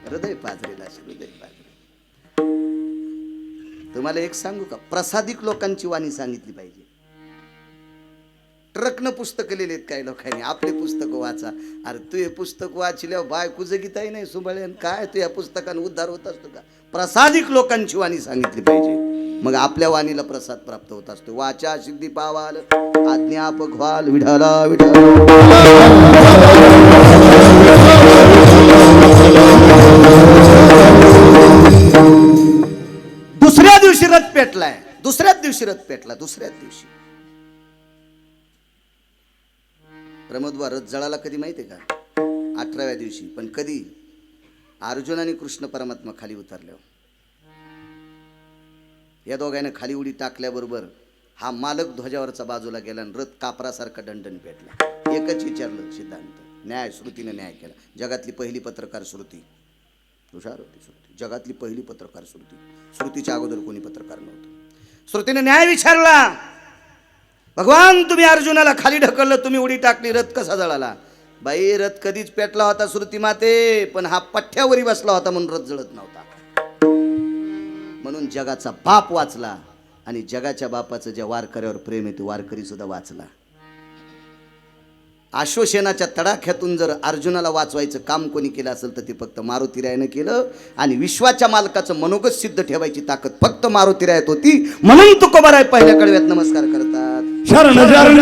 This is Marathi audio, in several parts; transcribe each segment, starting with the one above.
हृदय पाजरेल असे हृदय पाजरेल. तुम्हाला एक सांगू का, प्रसादिक लोकांची वाणी सांगितली पाहिजे. ट्रकनं पुस्तकं लिहिलेत काही लोकांनी, आपले पुस्तक वाचा. अरे तू हे पुस्तक वाचल्यावर बायको जगीताही नाही सुबळेन, काय तू या पुस्तकाने उद्धार होत असतो का? प्रसादिक लोकांची वाणी सांगितली पाहिजे, मग आपल्या वाणीला प्रसाद प्राप्त होत असतो. वाचा सिद्धी पावाल आज्ञापक व्हाल विठाला विठा. दुसऱ्या दिवशी रथ पेटलाय, दुसऱ्याच दिवशी रथ पेटला, दुसऱ्याच दिवशी. प्रमोदवा रथ जळाला कधी माहितीये का? 18व्या दिवशी. पण कधी? अर्जुन आणि कृष्ण परमात्मा खाली उतरल्यावर. या दोघांना खाली उडी टाकल्याबरोबर हा मालक ध्वजावरचा बाजूला गेला आणि रथ कापरासारखा दंडन पेटला. एकच विचारलं सिद्धांत, न्याय श्रुतीने न्याय केला. जगातली पहिली पत्रकार श्रुती, हुशार होती श्रुती, जगातली पहिली पत्रकार श्रुती. श्रुतीच्या अगोदर कोणी पत्रकार नव्हतं. श्रुतीने न्याय विचारला, भगवान तुम्ही अर्जुनाला खाली ढकललं, तुम्ही उडी टाकली, रथ कसा जळाला? बाई रथ कधीच पेटला होता श्रुती माते, पण हा पठ्ठ्यावरी बसला होता म्हणून रथ जळत नव्हता. म्हणून जगाचा बाप वाचला, आणि जगाच्या बापाचं ज्या वारकऱ्यावर प्रेम आहे ते वारकरी सुद्धा वाचला. अश्वसेनाच्या तडाख्यातून जर अर्जुनाला वाचवायचं काम कोणी केलं असेल तर ते फक्त मारुतीरायानं केलं. आणि विश्वाच्या मालकाचं मनोगत सिद्ध ठेवायची ताकद फक्त मारुतीरायात होती. म्हणून तुकोबाराय पहिल्या कडव्यात नमस्कार करतात. शरण शरण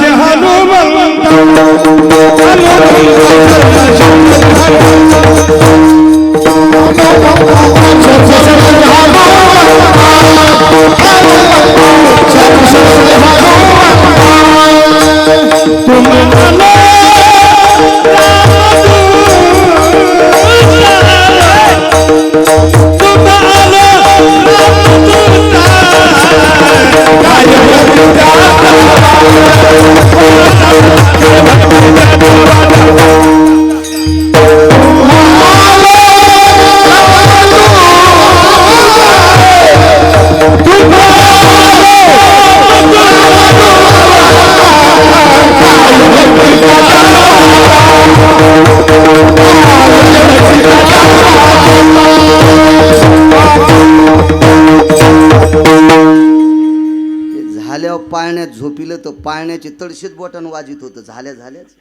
पाळण्यात झोपिलं तर पाळण्याचे तळशीत बोटानं वाजित होतं. झाल्याच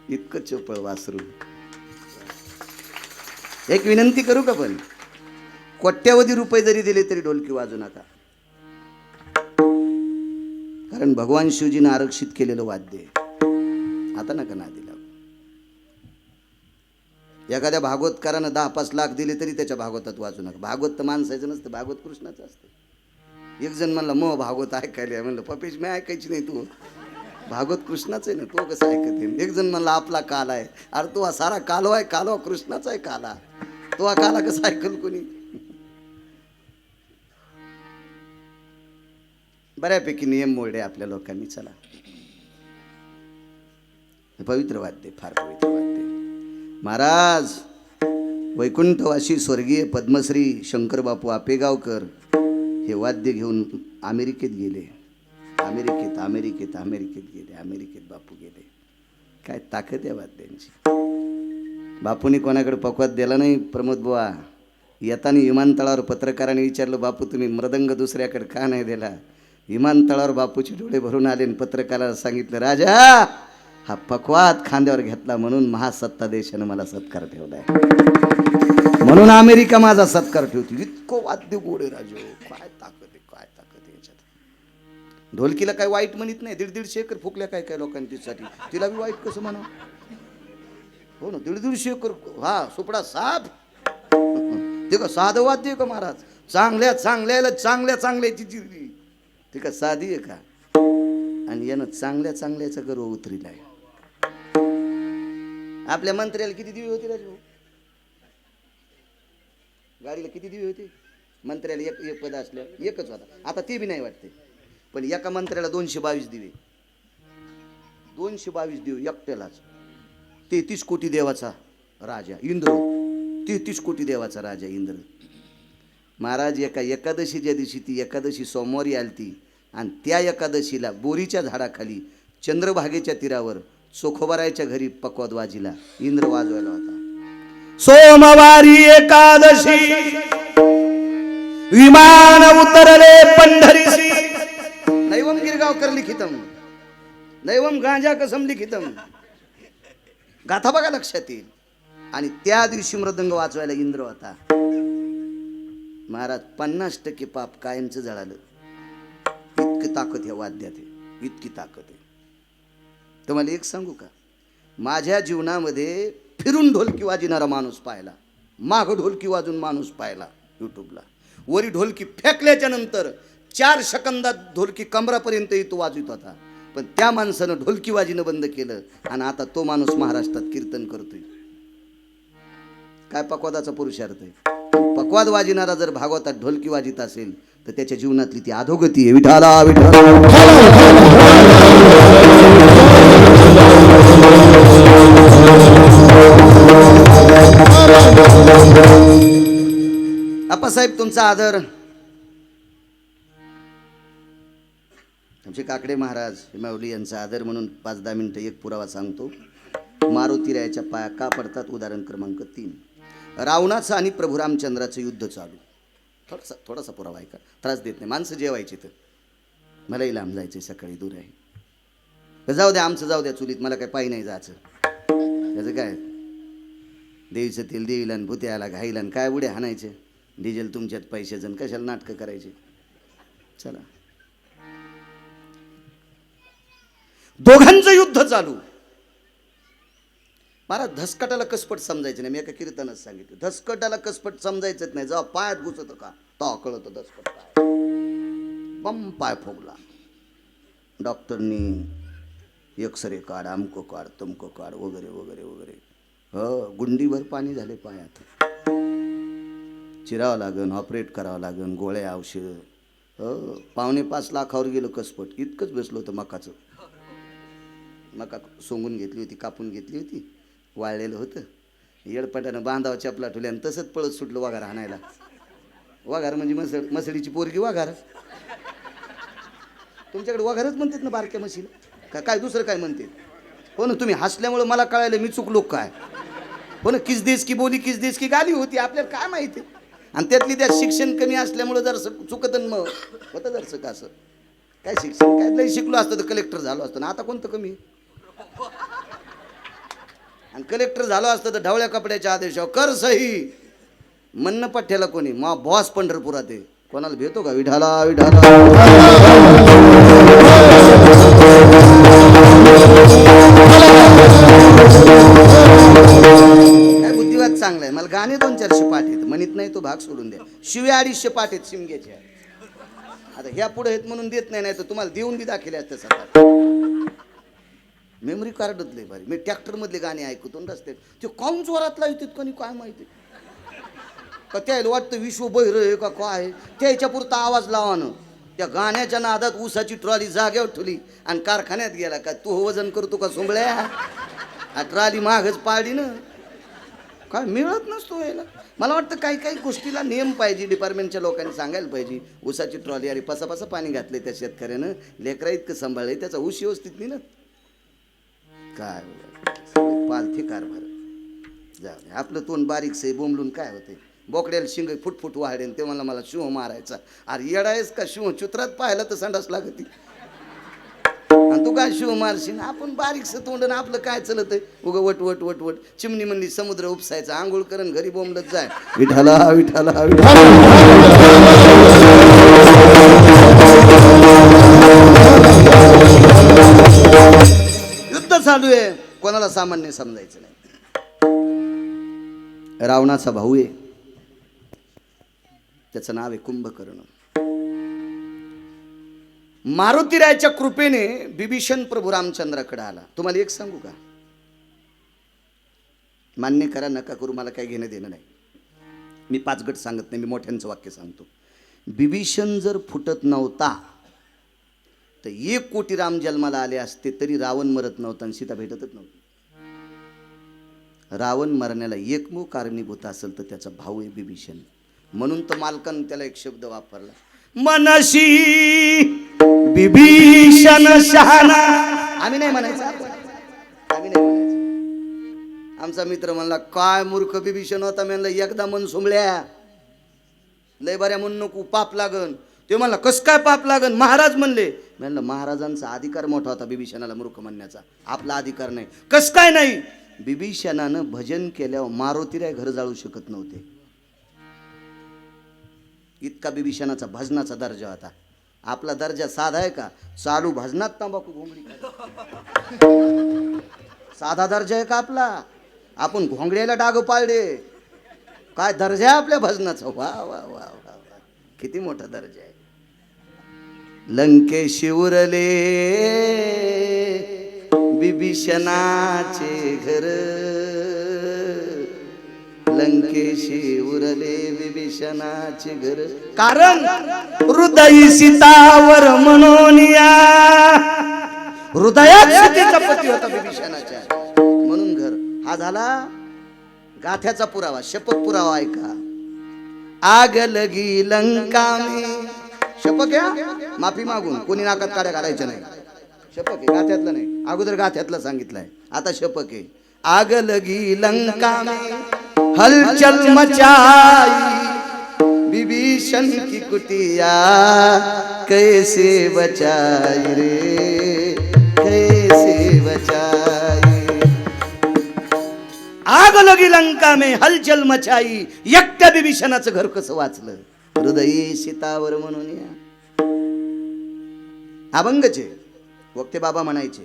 इतकं चोपळ वासरू. एक विनंती करू का, पण कोट्यावधी रुपये जरी दिले तरी ढोलकी वाजू नका, कारण भगवान शिवजीनं आरक्षित केलेलं वाद्य. आता नका ना दिला. एखाद्या भागवतकारानं 10-5 लाख दिले तरी त्याच्या भागवतात वाजू नका. भागवत तर माणसाचं नसतं, भागवत कृष्णाचं असतं. एक जण म्हणला मग भागवत ऐकायला, म्हणलं पपेश मी ऐकायची नाही, तू भागवत कृष्णाच आहे ना, तो कसं ऐकत? एक जण म्हणला आपला काल आहे. अरे तो सारा कालो आहे, कालो कृष्णाचा आहे काला, तो हा काला कसा ऐकल कोणी? बऱ्यापैकी नियम मोडले आपल्या लोकांनी. चला, पवित्र वाद्य, फार पवित्र वाद्य. महाराज वैकुंठवासी स्वर्गीय पद्मश्री शंकर बापू आपेगावकर हे वाद्य घेऊन अमेरिकेत गेले. अमेरिकेत बापू गेले. काय ताकद आहे वाद्यांची. बापूंनी कोणाकडे पकवात दिला नाही. प्रमोद बुवा येताना विमानतळावर पत्रकारांनी विचारलं, बापू तुम्ही मृदंग दुसऱ्याकडे का नाही दिला? विमानतळावर बापूचे डोळे भरून आले आणि पत्रकाराला सांगितलं, राजा हा पकवात खांद्यावर घेतला म्हणून महासत्ता देशानं मला सत्कार ठेवलाय, म्हणून अमेरिका माझा सत्कार ठेवते. इतकं वाद्य गोड आहे राजू. काय ताकद आहे, काय ताकद आहे याच्यात. ढोलकीला काय वाईट म्हणत नाही. 150 एकर फुकल्या काय काय लोकांनी तिच्यासाठी. तिला बी वाईट कसं म्हणा? हो ना, 150 एकर. हा सुपडा साप ते का साधं वाद्य आहे का महाराज? चांगल्याची जिरली ते का साधी आहे का? आणि यानं चांगल्याचा गर्व उतरिलाय. आपल्या मंत्र्याला किती दिवे होते राजू? गाडीला किती दिवे होते? मंत्र्याला एक पद असल्या एकच होता. आता ते बी नाही वाटते. पण एका मंत्र्याला 222 दिवे. 222 दिवे एकट्यालाच. 33 कोटी देवाचा राजा इंद्र. 33 कोटी देवाचा राजा इंद्र. महाराज एका एकादशी ज्या दिवशी, ती एकादशी सोमवारी आलती, आणि त्या एकादशीला बोरीच्या झाडाखाली चंद्रभागेच्या तीरावर चोखोबारायच्या घरी पकवाद वाजीला इंद्र वाजवायला होता. सोमवारी एकादशी विमान उतरले पंढरीसी. नैवम गिरगावकर लिखितम, नैवम गांजा कसम लिखितम. गाथा बघा लक्षात येईल. आणि त्या दिवशी मृदंग वाजवायला इंद्र होता. महाराज 50% पाप कायमचं जळालं. इतकी ताकद या वाद्यात आहे, इतकी ताकद आहे. तुम्हाला एक सांगू का, माझ्या जीवनामध्ये फिरून ढोलकी वाजविणारा माणूस पाहिला, माग ढोलकी वाजून माणूस पाहिला युट्यूबला. वरी ढोलकी फेकल्याच्या नंतर 4 सेकंदात ढोलकी कमरापर्यंत तो वाजवित होता. पण त्या माणसानं ढोलकी वाजणं बंद केलं आणि आता तो माणूस महाराष्ट्रात कीर्तन करतोय. काय पक्वादाचा पुरुषार्थ आहे. पक्वाद वाजणारा जर भागवतात ढोलकी वाजित असेल तर त्याच्या जीवनातली ती अधोगती आहे. विठाला विठाला. आप्पासाहेब तुमचा आदर. आमचे काकडे महाराज माऊली यांचा आदर म्हणून 5-10 मिनिटं एक पुरावा सांगतो. मारुतीरायाच्या पाया का पडतात. उदाहरण क्रमांक 3. रावणाचं आणि प्रभू रामचंद्राचं युद्ध चालू. थोडासा पुरावा आहे का, त्रास देत नाही. माणसं जेवायची तर मलाही लांब जायचं, सकाळी दूर आहे. जाऊ द्या आमचं, जाऊ द्या चुलीत, मला काय पायी नाही जायचं. त्याचं काय, देवीचं तेल देवीला आणि भुत्याला घाईला आणि काय उड्या हाणायचे. डिझेल तुमच्यात पैशाचं, कशाला नाटकं करायचे. चला, दोघांचं युद्ध चालू. महाराज धसकटाला कसपट समजायचं नाही. मी एका कीर्तनात सांगितलं, धसकटाला कसपट समजायचंच नाही. जेव्हा पायात घुसत का तो कळतं धसकट काय. बम पाय फुगला. डॉक्टरनी एक्सरे काढ, अमको काढ, तमको काढ, वगैरे वगैरे वगैरे. गुंडीभर पाणी झाले पायात. चिरावं लागन, ऑपरेट करावं लागन, गोळ्या औषध. 5.25 लाखावर गेलं कसपट. इतकंच बसलं होतं मकाचं. मका सोंगून घेतली होती, कापून घेतली होती, वाळलेलं होतं. येडपटानं बांधावं चपला ठेवल्यानं तसंच पळत सुटलं वाघार हाणायला. वाघार म्हणजे मसळीची पोरगी वाघार. तुमच्याकडे वाघारच म्हणतात ना बारक्या म्हशीला, काय दुसरं काय म्हणते. हो ना, तुम्ही हसल्यामुळे मला कळायला मी चुकलो काय. हो ना, किस देश की बोली किस देश की गाली होती, आपल्याला काय माहिती. आणि त्यातली त्यात शिक्षण कमी असल्यामुळे जर चुकत मग होतं जरसं का असं. काय शिक्षण काय लई शिकलो असतं तर कलेक्टर झालो असतो ना. आता कोणतं कमी. आणि कलेक्टर झालो असतं तर ढवळ्या कपड्याच्या आदेशावर कर सही म्हणणं पठ्ठ्याला कोणी. मग बॉस पंढरपुरात आहे, कोणाला भेटतो का. विठाला विठाला. काय बुद्धिवाद चांगला आहे. मला गाणे 200-400 पाठ आहेत, म्हणत नाही तो भाग सोडून द्या. शिव्या 250 पाठ आहेत शिमग्याच्या. आता ह्या पुढे आहेत म्हणून देत नाही, नाही तर तुम्हाला देऊन बी दाखवले असते. सकाळ मेमरी कार्डच लय भारी. मी ट्रॅक्टरमधले गाणे ऐकतो रस्ते. ते काऊन जोरातला येतात कोणी काय माहिती. का त्याला वाटतं विश्व बहिर आहे का काय. त्याच्या पुरता आवाज लावानं. त्या गाण्याच्या नादात ऊसाची ट्रॉली जागेवर ठेवली आणि कारखान्यात गेला. का तू वजन करतो का सोंबळ्या. ट्रॉली मागच पाडली ना. काय मिळत नसतो यायला. मला वाटतं काही काही गोष्टीला नियम पाहिजे. डिपार्टमेंटच्या लोकांनी सांगायला पाहिजे. ऊसाची ट्रॉली अरे पसा पाणी घातले त्या शेतकऱ्यानं, लेकरा इतकं सांभाळले, त्याचा ऊस व्यवस्थित नाही ना. काय पालथी कारभार. जाऊ आपलं तोंड बारीक से बोंबलून काय होते. बोकड्याला शिंग फुटफुट वाढेन ते मला शिव मारायचा. अरे येडायस का शिव. चित्रात पाहिलं तर संडास लागती. आणि तू काय शिव मारशील. आपण बारीकसं तोंड ना आपलं काय चलत आहे. उगं वट वट वट वट. चिमणी म्हणली समुद्र उपसायचा, आंघोळ करण घरी बोंबलत जाय. विठाला विठाला विठाला. युद्ध चालू आहे, कोणाला सामान्य समजायचं नाही. रावणाचा भाऊ आहे, त्याचं नाव आहे कुंभकर्ण. मारुतीरायाच्या कृपेने बिभीषण प्रभू रामचंद्राकडे आला. तुम्हाला एक सांगू का, मान्य करा नका करू, मला काही घेणं देणं नाही. मी 5 गट सांगत नाही, मी मोठ्यांचं वाक्य सांगतो. बिभीषण जर फुटत नव्हता तर 1 कोटी राम जन्माला आले असते तरी रावण मरत नव्हता आणि सीता भेटतच नव्हती. रावण मरण्याला एकमेव कारणीभूत असेल तर त्याचा भाऊ आहे बिभीषण. म्हणून तर मालकानं त्याला एक शब्द वापरला, मनशी बिभीषण शहाणा. आम्ही नाही म्हणायचं, आम्ही नाही म्हणायचं. आमचा मित्र म्हणला काय मूर्ख बिभीषण होता. म्हणलं एकदा मन सुंबळ्या लय बऱ्या म्हणून नको पाप लागन. ते म्हणला कस काय पाप लागन. महाराज म्हणले. म्हणलं महाराजांचा अधिकार मोठा होता बिभीषणाला मूर्ख म्हणण्याचा, आपला अधिकार नाही. कस काय नाही. बिभीषणानं भजन केल्यावर मारुतीराय घर जाळू शकत नव्हते, इतका बिभीषणाचा भजनाचा दर्जा होता. आपला दर्जा साधा आहे का. चालू भजनात तंबाखू घोंगडी साधा दर्जा आहे का आपला. आपण घोंगड्याला डाग पाळले. काय दर्जा आहे आपल्या भजनाचा. वा वा वा वा वा, किती मोठा दर्जा आहे. लंकेशी उरले बिभीषणाचे घर, लंकेशी उरले बिभीषणाचे घर. कारण हृदयी सीतावर म्हणून या, हृदयात सीतेचा पती होता बिभीषणाच्या, म्हणून घर. हा झाला गाथ्याचा पुरावा, शपथ पुरावा. ऐका. आग लगी लंका में, शपथ या माफी मागून कोणी नाकात काड्या घालायच्या नाही. शपथ आहे, गाथ्यातलं नाही. अगोदर गाथ्यातलं सांगितलंय, आता शपथ आहे. आग लगी लंका में हलचल मचाई, विभीषण की कुटिया कैसे बचाई रे, कैसे बचाई. आग लगी लंका में हलचल मचाई, एकट्या बिभीषणाचं घर कसं वाचलं. हृदयी सीतावर म्हणून या. अभंगचे वक्ते बाबा म्हणायचे.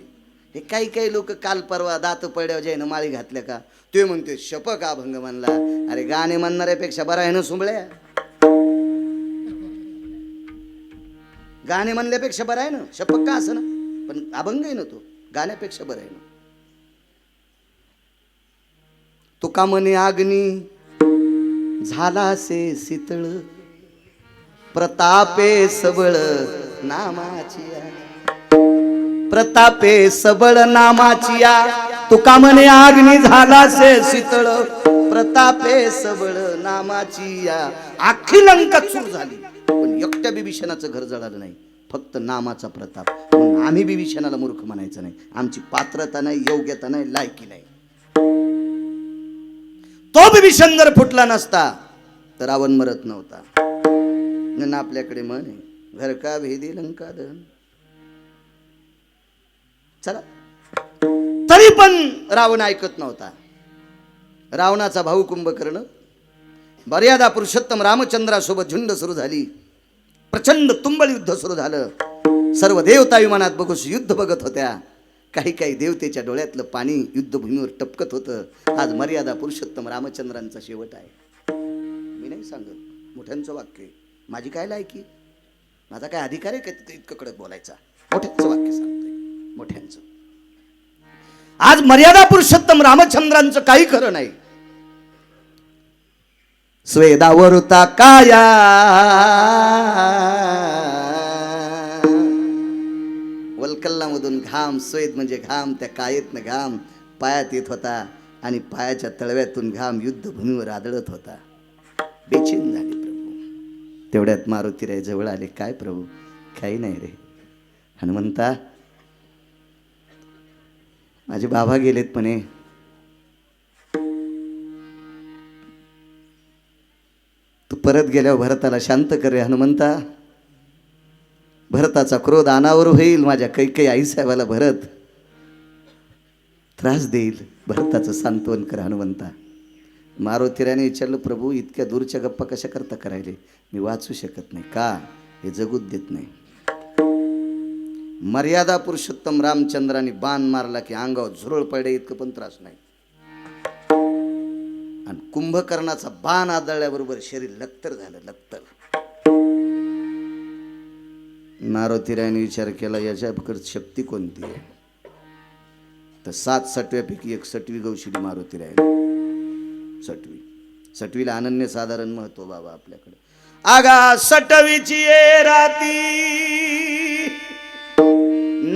हे काही काही लोक काल परवा दात पडल्यावर जैन माळी घातल्या का ते म्हणते शपक अभंग म्हणला. अरे गाणे म्हणणाऱ्यापेक्षा बरा आहे ना सुंबळ्या. गाणे म्हणल्यापेक्षा बरा आहे ना. शपक का असं ना, पण अभंग आहे ना तो, गाण्यापेक्षा बरा आहे ना. तुका म्हणे अग्नी झाला से शीतळ, प्रतापे सबळ नामाची, प्रतापे सबळ नामाची. तुका म्हणे अग्नी झाला से शीतळ, प्रतापे सबळ नामाची. अख्खी लंका चूर झाली पण एकट्या बिभीषणाचं घर जळालं नाही, फक्त नामाचा प्रताप. म्हणून आम्ही बिभीषणाला मूर्ख म्हणायचं नाही. आमची पात्रता नाही, योग्यता नाही, लायकी नाही. तो बिभीषण जर फुटला नसता तर रावण मरत नव्हता. ना आपल्याकडे म्हण आहे, घर का भेदी लंका दहन. चला, तरी पण रावण ऐकत नव्हता. रावणाचा भाऊ कुंभकर्ण, मर्यादा पुरुषोत्तम रामचंद्रासोबत झुंड सुरू झाली. प्रचंड तुंबळ युद्ध सुरू झालं. सर्व देवता विमानात बघूस युद्ध बघत होत्या. काही काही देवतेच्या डोळ्यातलं पाणी युद्धभूमीवर टपकत होतं. आज मर्यादा पुरुषोत्तम रामचंद्रांचा शेवट आहे. मी नाही सांगत, मोठ्यांचं वाक्य आहे. माझी काय लायकी, माझा काय अधिकार आहे का तिथे इतकं कडक बोलायचा. मोठ्यांचं वाक्य सांगतोय, मोठ्यांचं. आज मर्यादा पुरुषोत्तम रामचंद्रांचं काही खरं नाही. स्वेदावरुता काया, वल्कल्लामधून घाम, स्वेद म्हणजे घाम, त्या कायेतनं घाम पायात येत होता आणि पायाच्या तळव्यातून घाम युद्धभूमीवर आदळत होता. बेचैन झाले प्रभू. तेवढ्यात मारुतीराय जवळ आले. काय प्रभू, काही नाही रे. हनुमंता, माझे बाबा गेलेत म्हणे. तू परत गेल्यावर भरताला शांत कर रे हनुमंता. भरताचा क्रोध अनावर होईल. माझ्या कैकेयी आईसाहेबाला भरत त्रास देईल. भरताचं सांत्वन कर हनुमंता. मारुतीरायाने विचारलं, प्रभू इतक्या दूरच्या गप्पा कशा करता करायले. मी वाचू शकत नाही. का, हे जगूच देत नाही. मर्यादा पुरुषोत्तम रामचंद्राने बाण मारला की अंगावर झुरळ पडे इतकं पण त्रास नाही. आणि कुंभकर्णाचा बाण आदळल्याबरोबर शरीर लक्तर झालं, लक्तर. मारुतीरायाने विचार केला, याच्याकडे शक्ती कोणती आहे. तर 7 सटव्यापैकी एक सटवी गौशिडी मारुतीरायाने. सटवीला अनन्यसाधारण महत्व बाबा आपल्याकडे. आगा सटवीची ये राती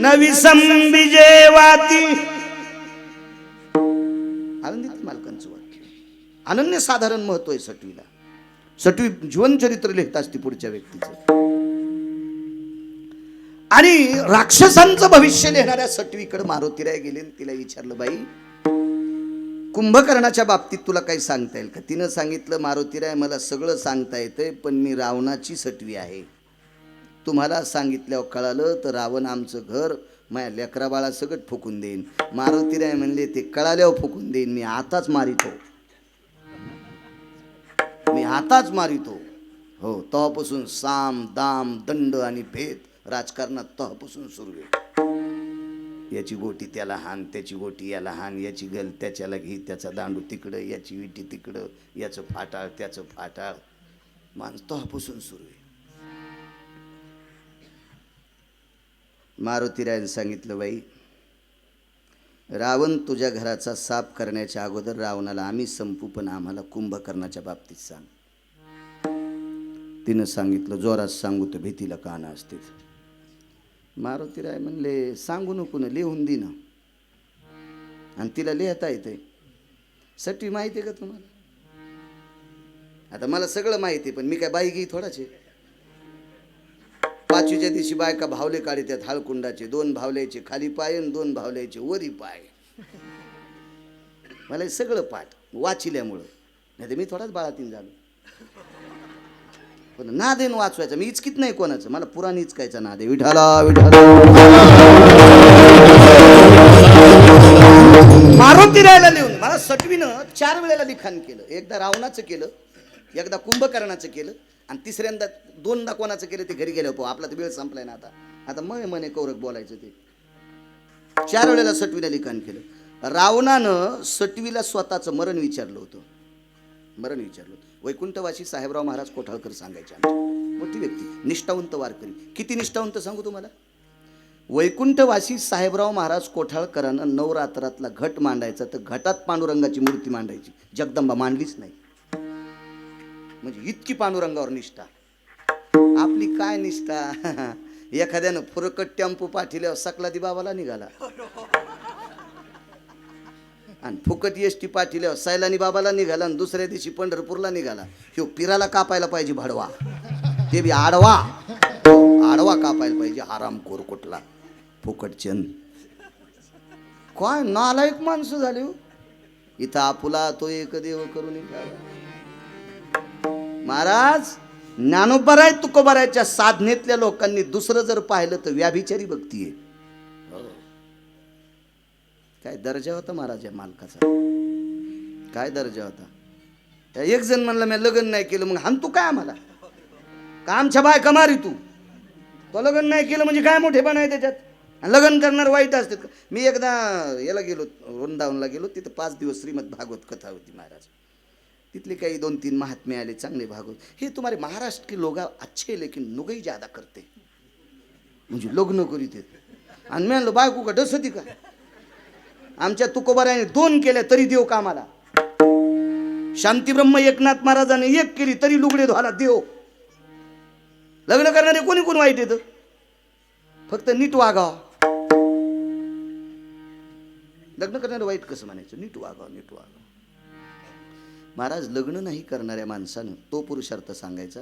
नवी संबिजे वाती. आनंदित मालकांचं वाक्य. अनन्यसाधारण महत्व आहे सटवीला. सटवी जीवनचरित्र लिहित असते पुढच्या व्यक्तीचं. आणि राक्षसांचं भविष्य लिहिणाऱ्या सटवीकडे मारुतीराय गेले. तिला विचारलं, बाई कुंभकर्णाच्या बाबतीत तुला काही सांगता येईल का? तिनं सांगितलं, मारुतीराय मला सगळं सांगता येतंय, पण मी रावणाची सटवी आहे. तुम्हाला सांगितल्यावर कळालं तर रावण आमचं घर, माझ्या लेकरा बाळा सगळं फुकून देईन. मारुतीराय म्हणले, ते कळाल्यावर फुकून देईन, मी आताच मारितो, मी आताच मारितो. हो, तेव्हापासून साम दाम दंड आणि भेद राजकारणात तेव्हापासून सुरू आहे. याची गोटी त्याला हान, त्याची गोटी याला हान, याची गल त्याच्याला घे, त्याचा दांडू तिकडं, याची विटी तिकडं, याचं फाटाळ त्याचं फाटाळ, माणूस तेव्हापासून सुरू आहे. मारुतीरायने सांगितलं, बाई रावण तुझ्या घराचा साफ करण्याच्या अगोदर रावणाला आम्ही संपू, पण आम्हाला कुंभकर्णाच्या बाबतीत सांग. तिनं सांगितलं, जोरात सांगू तर भीतीला कान असते. मारुतीराय म्हणले, सांगू नको ना, लिहून दे ना. आणि तिला लिहिता येते. सटवी माहिती आहे का तुम्हाला? आता मला सगळं माहिती आहे, पण मी काय बाई घे थोडाच आहे. पाचवीच्या दिवशी बायका भावले काढतात हळकुंडाचे, 2 भावल्याचे खाली पाय आणि 2 भावल्याचे वरी पाय. मला हे सगळं पाठ वाचिल्यामुळं, नाही तर मी थोडाच बाळातीन झालो. पण नादेन वाचवायचं, मी इचकीत नाही कोणाचं, मला पुराण इचकायचा नाद आहे. विठाला विठाला. मारुतीरायला लिहून मला सटवीनं 4 वेळेला लिखाण केलं. एकदा रावणाचं केलं, एकदा कुंभकर्णाचं केलं, आणि तिसऱ्यांदा 2दा कोणाचं केलं ते घरी गेलं. आपला तर वेळ संपलाय ना. आता मने कौरक बोलायचं ते. 4 वेळेला सटवीला लिखाण केलं. रावणानं सटवीला स्वतःचं मरण विचारलं होतं. मरण विचारलं. वैकुंठवासी साहेबराव महाराज कोठाळकर सांगायचे, मोठी व्यक्ती, निष्ठावंत वारकरी. किती निष्ठावंत सांगू तुम्हाला. वैकुंठवासी साहेबराव महाराज कोठाळकरांनं नवरात्रातला घट मांडायचा, तर घटात पांडुरंगाची मूर्ती मांडायची. जगदंबा मांडलीच नाही. म्हणजे इतकी पांडुरंगावर निष्ठा. आपली काय निष्ठा. एखाद्यानं फुरकट टेम्पो पाठील्यावर सकलादी बाबाला निघाला, आणि फुकट एसटी पाठील्यावर सैलानी बाबाला निघाला, आणि दुसऱ्या दिवशी पंढरपूरला निघाला. ह्यो पिराला कापायला पाहिजे भाडवा, ते बी आडवा. आडवा कापायला पाहिजे. आरामखोर कुठला फुकट चंद. काय नालायक माणसं झाले हो. इथं आपुला तो एक देव करून महाराज. ज्ञानोबराय तुकोबरायच्या साधनेतल्या लोकांनी दुसरं जर पाहिलं तर व्याभिचारी भक्ती आहे. काय दर्जा होता महाराज या मालकाचा, काय दर्जा होता. एक जण म्हणला, मी लग्न नाही केलं, मग हान तू काय आम्हाला, का आमच्या बायका मारी तू. तो लग्न नाही केलं म्हणजे काय मोठे बनाय त्याच्यात. आणि लग्न करणार वाईट असते. मी एकदा याला गेलो, वृंदावनला गेलो. तिथं 5 दिवस श्रीमद भागवत कथा होती महाराज. तिथले काही 2-3 महात्मे आले, चांगले भागवत. हे तुम्हारे महाराष्ट्र के लोग अच्छे लेकिन नुगई ज्यादा करते, म्हणजे लग्न करीत येते. आणि मी म्हणलो, बायको का डसती का. आमच्या तुकोबाराने 2 केल्या तरी देव कामाला. शांतीब्रह्म एकनाथ महाराजांनी 1 केली तरी लुगडे धुवाला देव. लग्न करणारे कोणी कोण वाईट येतं, फक्त नीट वागाव. लग्न करणारे वाईट कसं म्हणायचं, नीट वागाव, नीट वागाव. महाराज लग्न नाही करणाऱ्या माणसानं तो पुरुषार्थ सांगायचा.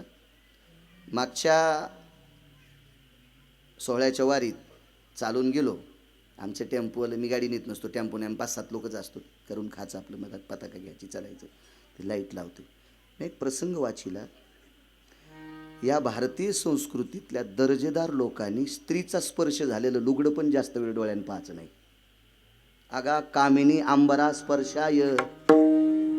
मागच्या सोहळ्याच्या वारीत चालून गेलो. आमच्या टेम्पोवाला, मी गाडी नेत नसतो, टेम्पोने आम्ही 5-7 लोकच असतो. करून खायचं आपलं, मधात पताका घ्यायची, चालायचं. ते लाईट लावतो. मी एक प्रसंग वाचिला. या भारतीय संस्कृतीतल्या दर्जेदार लोकांनी स्त्रीचा स्पर्श झालेलं लुगडं पण जास्त वेळ डोळ्यानं पाहायचं नाही. आगा कामिनी अंबरा स्पर्शाय,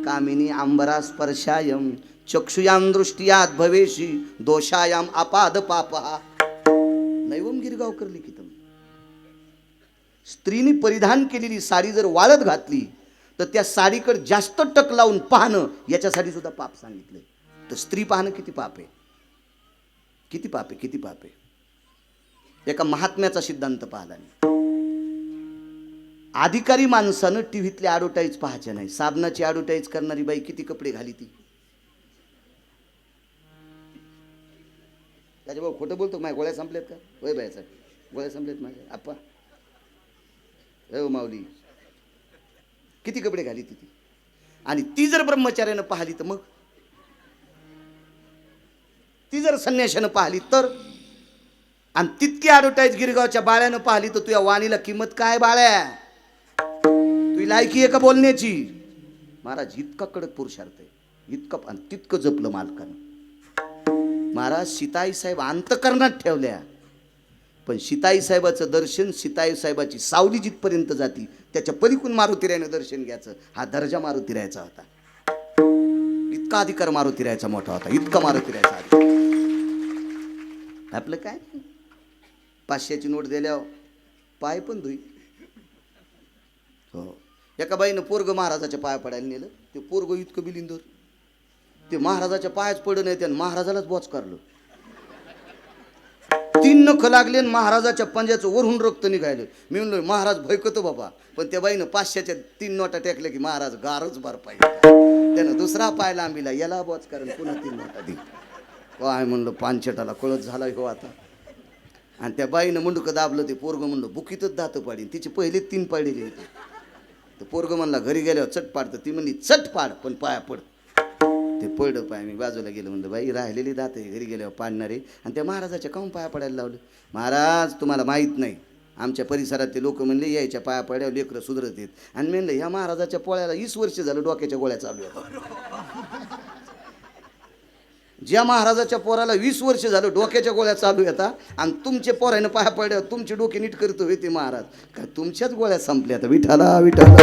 कामिनी अंबरा स्पर्शायम चक्षुयाम दृष्टियात भवेशी दोषायाम अपाद पापहा. नैवम गिरगावकर लिखितम. स्त्रीने परिधान केलेली साडी जर वाळत घातली तर त्या साडीकडे जास्त टक लावून पाहणं याच्यासाठी सुद्धा पाप सांगितलंय. तर स्त्री पाहणं किती पाप आहे, किती पाप आहे, किती पाप आहे. एका महात्म्याचा सिद्धांत पाहिला नाही. अधिकारी माणसानं टीव्हीतले ॲडव्हर्टाईज पाहायचे नाही. साबणाची ॲडव्हर्टाईज करणारी बाई किती कपडे घाली ती. त्याच्या भाऊ खोटं बोलतो. माझ्या गोळ्या संपल्यात का, वय बायचा गोळ्या संपल्यात माझ्या आप्पा. हो माऊली, किती कपडे घाली ती. आणि ती जर ब्रह्मचार्यानं पाहिली तर, मग ती जर संन्याशानं पाहिली तर, आणि तितकी ॲडव्हर्टाईज गिरगावच्या बाळ्यानं पाहिली तर तुझ्या वाणीला किंमत काय बाळ्या, तुझी लायकी आहे का बोलण्याची. महाराज इतका कडक पुरुषार्थ आहे, इतकं आणि तितकं जपलं मालकानं. महाराज सीताई साहेब अंतकरणात ठेवल्या, पण सीताई साहेबाचं दर्शन, सीताई साहेबाची सावली जिथपर्यंत जाती त्याच्या पलीकडून मारुतीरायानं दर्शन घ्यायचं, हा दर्जा मारुतीरायाचा होता. इतका अधिकार मारुतीरायाचा मोठा होता, इतका मारुतीरायाचा अधिकार. आपलं काय 500ची नोट दिल्यावर पाय पण धुई. हो, एका बाईनं पोरग महाराजाच्या पाया पडायला नेलं, ते पोरग इतकं बिलिंदर, ते महाराजाच्या पायाच पडलं नाही, त्यानं महाराजालाच बोच काढलं. 3 नख लागले आणि महाराजाच्या पंजाचं वरून रक्त निघायलं. मी म्हणलो महाराज भयकतो बाबा, पण त्या बाईनं 500च्या 3 नोटा टेकल्या की महाराज गारच बार पाहिजे. त्यानं दुसरा पाय लांबीला, याला बोच कारण पुन्हा 3 नोटा दे. काय म्हणलं पानछटाला कळत झाला हो आता. आणि त्या बाईनं मुंडकं दाबलं, ते पोरग म्हणलं बुकीतच दातं पाडीन. तिचे पहिले 3 पाडलेले होते. तर पोरग म्हणला घरी गेल्यावर चट पाडतं. ती म्हणली चट पाड पण पाया पड. ते पडलं पाय. मी बाजूला गेलं, म्हणलं बाई राहिलेली दात आहे, घरी गेल्यावर पाडणारे. आणि त्या महाराजाच्या काहून पाया पडायला लावलं? महाराज तुम्हाला माहीत नाही, आमच्या परिसरात ते लोक म्हणले यायच्या पाया पड्यावर लेकरं सुधरत आहेत. आणि म्हणलं ह्या महाराजाच्या पोळ्याला 20 वर्ष झालं डोक्याच्या गोळ्या चालू आहेत. ज्या महाराजाच्या पोराला 20 वर्ष झालं डोक्याच्या गोळ्या चालू येतात, आणि तुमचे पोरानं पाया पड्यावर तुमची डोके नीट करतो हे ते महाराज. काय तुमच्याच गोळ्या संपल्या आता? विठाला विठाला.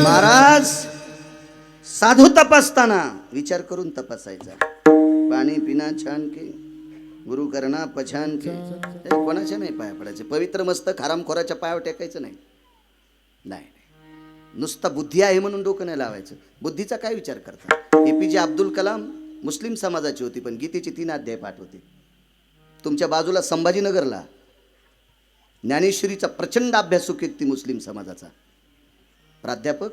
महाराज साधू तपासताना विचार करून तपासायचा. पाणी पिना छान के, गुरु करना पछान के. कोणाच्या नाही पाया पडायचे. पवित्र मस्तक हरामखोराच्या पायावर टेकायचं नाही. नाही, नुसता बुद्धी आहे म्हणून डोकं नाही लावायचं. बुद्धीचा काय विचार करता? APJ अब्दुल कलाम मुस्लिम समाजाची होती, पण गीतेचे 3 अध्याय पाठ होते. तुमच्या बाजूला संभाजीनगरला ज्ञानेश्वरीचा प्रचंड अभ्यासक व्यक्ती मुस्लिम समाजाचा प्राध्यापक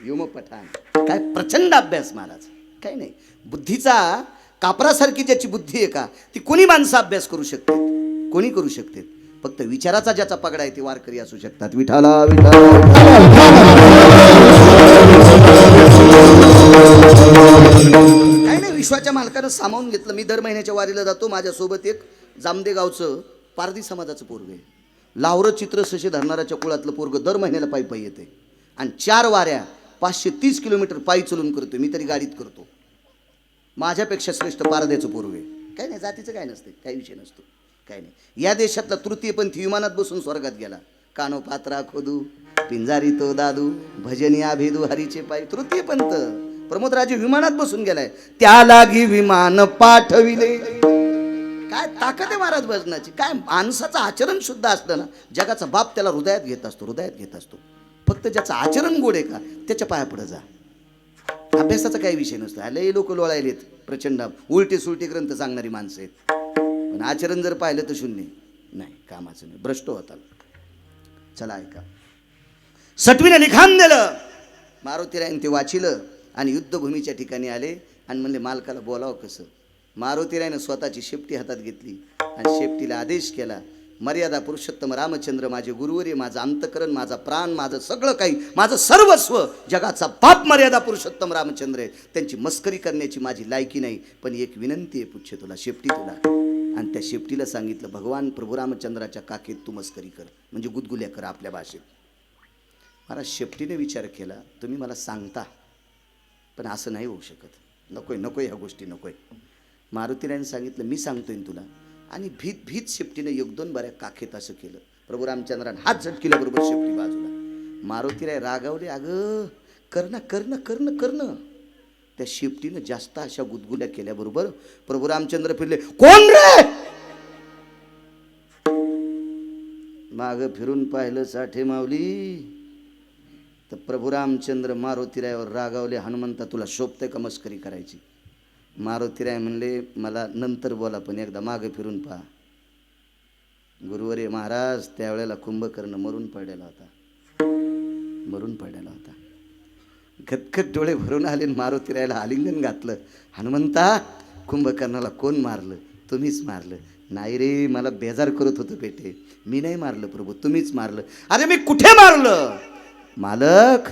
युम पठाण. काय प्रचंड अभ्यास महाराज. काय नाही, बुद्धीचा कापरासारखी ज्याची बुद्धी आहे का, ती कोणी माणसं अभ्यास करू शकते, कोणी करू शकते. फक्त विचाराचा ज्याचा पगडा आहे ते वारकरी असू शकतात. विठाला विठाला. काय नाही, विश्वाच्या मालकानं सामावून घेतलं. मी दर महिन्याच्या वारीला जातो. माझ्यासोबत एक जामदे गावचं पारधी समाजाचं पोरग आहे. लावरं चित्र सशे धरणाऱ्याच्या कुळातलं पोरग दर महिन्याला पायी पायी येते. आणि 4 वाऱ्या 530 किलोमीटर पायी चलून करतो. मी तरी गाडीत करतो. माझ्यापेक्षा श्रेष्ठ पारध्याचं पोरग आहे. काय नाही, जातीचं काय नसते, काही विषय नसतो. काय नाही. या देशातला तृतीयपंथी विमानात बसून स्वर्गात गेला. कानो पात्रा खोदू पिंजारी तो दादू भजनी भेदू हरीचे पाय. तृतीयपंथ प्रमोदराजे विमानात बसून गेलाय. त्या लागी विमान पाठविले. काय ताकद आहे महाराज भजनाची. काय माणसाचं आचरण शुद्ध असलं ना, जगाचा बाप त्याला हृदयात घेत असतो, हृदयात घेत असतो. फक्त ज्याचं आचरण गोड आहे का त्याच्या पाया पुढे जा. अभ्यासाचा काही विषय नसतो. लय लोक लोळायलेत प्रचंड, उलटे सुलटे ग्रंथ सांगणारी माणसं आहेत, पण आचरण जर पाहिलं तर शून्य. नाही, कामाचं नाही, भ्रष्ट होता. चला ऐका. सटवीने लिखाण दिलं. मारुतीरायन ते वाचिलं आणि युद्धभूमीच्या ठिकाणी आले आणि म्हणले मालकाला बोलावं कसं. मारुतीरायनं स्वतःची शेपटी हातात घेतली आणि शेपटीला आदेश केला, मर्यादा पुरुषोत्तम रामचंद्र माझे गुरुवर्य, माझं अंतकरण, माझा प्राण, माझं सगळं काही, माझं सर्वस्व, जगाचा बाप मर्यादा पुरुषोत्तम रामचंद्र आहे. त्यांची मस्करी करण्याची माझी लायकी नाही, पण एक विनंती आहे पुच्छे तुला, शेपटी तुला. आणि त्या शेपटीला सांगितलं, भगवान प्रभू रामचंद्राच्या काकेत तू मस्करी कर, म्हणजे गुदगुल्या कर आपल्या भाषेत. मला शेपटीने विचार केला, तुम्ही मला सांगता पण असं नाही होऊ शकत, नकोय नकोय ह्या गोष्टी नकोय. मारुतीरायने सांगितलं मी सांगतोय तुला. आणि भीत भीत शेपटीने 1-2 बाऱ्या काखेत असं केलं. प्रभू रामचंद्राने हात झटकेल्याबरोबर शेपटी बाजूला. मारुतीराय रागावले, अगं करणं करणं करणं करणं. त्या शेपटीनं जास्त अशा गुदगुल्या केल्याबरोबर प्रभू रामचंद्र फिरले, कोण रे. माग फिरून पाहिलं साठे माऊली तर प्रभू रामचंद्र मारुतीरायावर रागावले, हनुमंता तुला शोभते का मस्करी करायची. मारुतीराय म्हणले, मला नंतर बोला, पण एकदा मागं फिरून पहा. गुरुवर्य महाराज त्यावेळेला कुंभकर्ण मरून पडलेला होता, मरून पडलेला होता. खतखत डोळे भरून आले. मारुतीरायाला आलिंगन घातलं. हनुमंता कुंभकर्णाला कोण मारलं? तुम्हीच मारलं. नाही रे, मला बेजार करत होतं बेटे, मी नाही मारलं प्रभू, तुम्हीच मारलं. अरे मी कुठे मारलं मालक.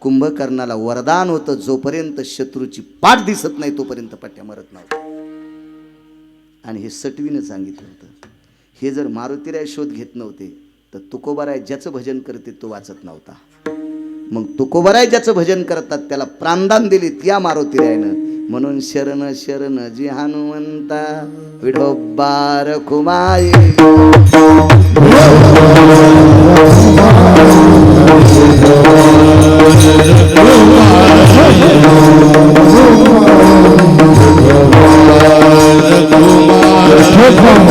कुंभकर्णाला वरदान होतं, जोपर्यंत शत्रूची पाठ दिसत नाही तोपर्यंत पट्ट्या मरत नव्हत्या. आणि हे सटवीनं सांगितलं होतं. हे जर मारुतीराय शोध घेत नव्हते तर तुकोबाराय ज्याचं भजन करते तो वाचत नव्हता. मग तुकोबाराय ज्याचं भजन करतात त्याला प्राणदान दिलीत या मारुतीरायनं. म्हणून शरण शरण जी हनुमंता विठोबा रखुमाई. Come on.